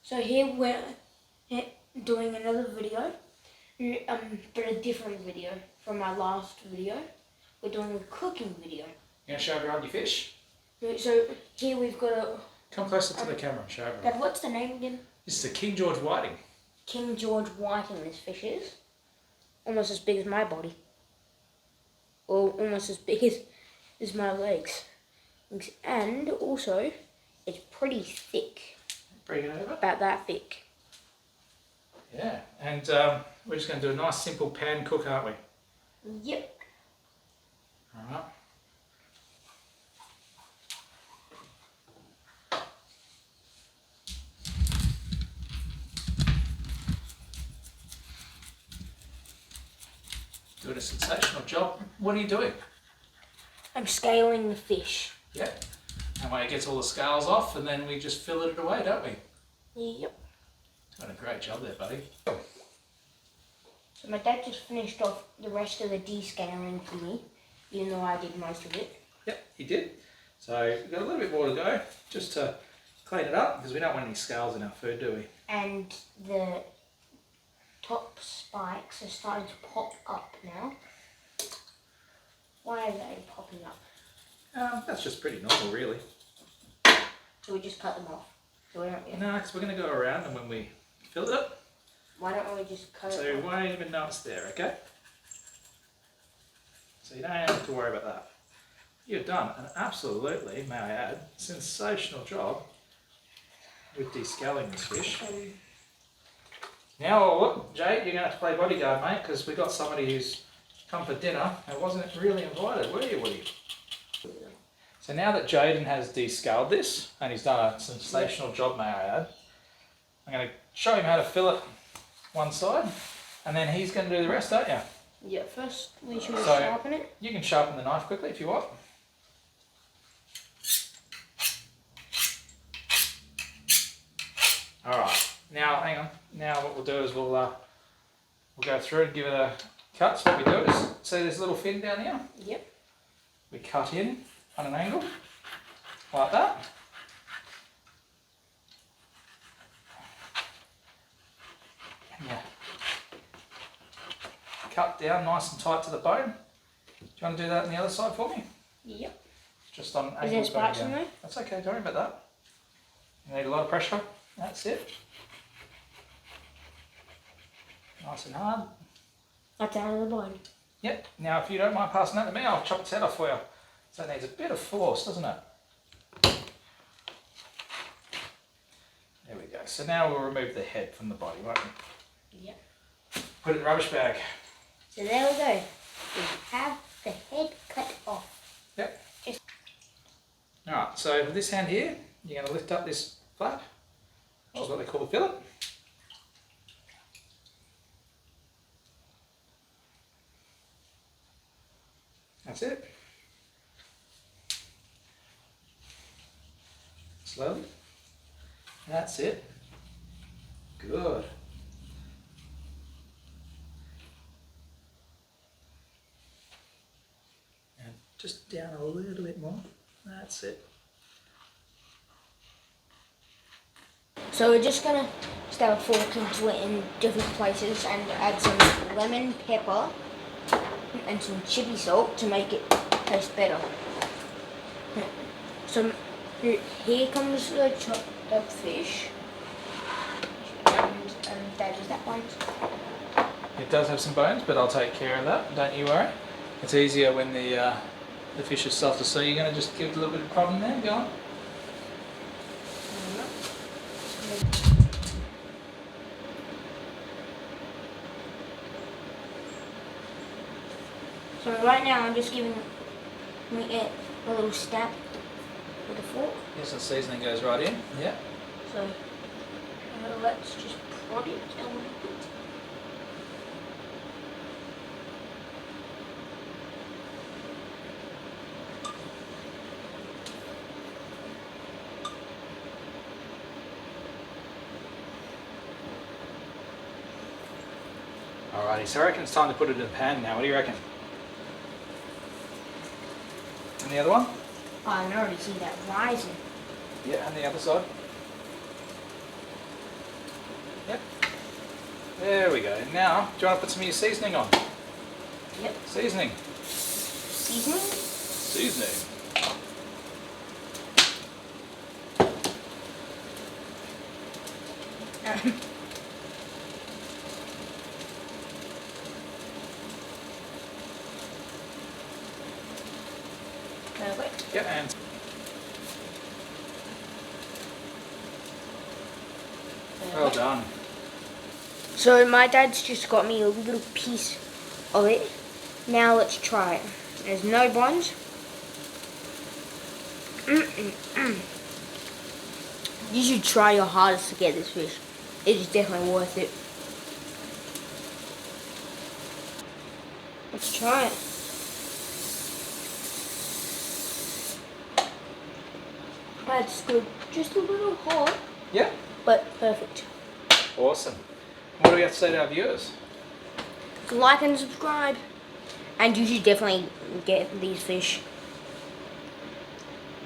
So here we're doing another video, but a different video from our last video. We're doing a cooking video. You going to show everyone your fish? So here we've got a... Come closer to the camera and show everyone. Dad, what's the name again? This is a King George Whiting. King George Whiting this fish is. Almost as big as my body. Or almost as big as my legs. And also, it's pretty thick. Bring it over. About that thick. Yeah, and we're just going to do a nice simple pan cook, aren't we? Yep. Alright. Doing a sensational job. What are you doing? I'm scaling the fish. Yep. That way it gets all the scales off and then we just fillet it away, don't we? Yep. Doing a great job there, buddy. So my dad just finished off the rest of the descaling for me, even though I did most of it. Yep, he did. So we've got a little bit more to go, just to clean it up, because we don't want any scales in our food, do we? And the top spikes are starting to pop up now. Why are they popping up? That's just pretty normal, really. So we just cut them off. So we don't. No, because we're going to go around and when we fill it up, Why don't we just cut so it you off? won't even know it's there, okay? So you don't have to worry about that. You've done an absolutely, may I add, sensational job with descaling this fish. Now, look, Jade, you're going to have to play bodyguard, mate, because we got somebody who's come for dinner and wasn't really invited, were you, Woody? So now that Jaden has descaled this, and he's done a sensational job, may I add, I'm going to show him how to fillet one side, and then he's going to do the rest, don't you? Yeah, first we should So, sharpen it. You can sharpen the knife quickly if you want. Alright, now hang on. Now what we'll do is we'll go through and give it a cut. So what we do is, see this little fin down here? Yep. We cut in on an angle, like that. And yeah. Cut down nice and tight to the bone. Do you want to do that on the other side for me? Yep. Just on Is angles there spikes going in down. there? That's okay, don't worry about that. You need a lot of pressure. That's it. Nice and hard. That's out of the bone. Yep. Now, if you don't mind passing that to me, I'll chop its head off for you. So it needs a bit of force, doesn't it? There we go. So now we'll remove the head from the body, won't we? Yep. Put it in the rubbish bag. So there we go. We have the head cut off. Yep. Alright, so with this hand here, you're going to lift up this flap, which is what they call the fillet. That's it. Slowly. That's it. Good. And just down a little bit more. That's it. So we're just gonna stab a fork into it in different places and add some lemon pepper and some chili salt to make it taste better. So here comes the chopped up fish. And that is that one. It does have some bones, but I'll take care of that. Don't you worry. It's easier when the fish is softer. So you're going to just give it a little bit of problem there. Go on. So right now I'm just giving it a little stab with a fork. Yes, the seasoning goes right in. Yeah. So let's just prod it a little bit. Alrighty, so I reckon it's time to put it in the pan now. What do you reckon? And the other one? Oh, I can already see that rising. Yeah, and the other side. There we go. Now, do you want to put some of your seasoning on? Yep. Seasoning. Seasoning? Seasoning. Perfect. Yeah, and well done. So my dad's just got me a little piece of it. Now let's try it. There's no bonds. You should try your hardest to get this fish. It is definitely worth it. Let's try it. That's good. Just a little hot, Yeah. but perfect. Awesome. What do we have to say to our viewers? So like and subscribe. And you should definitely get these fish.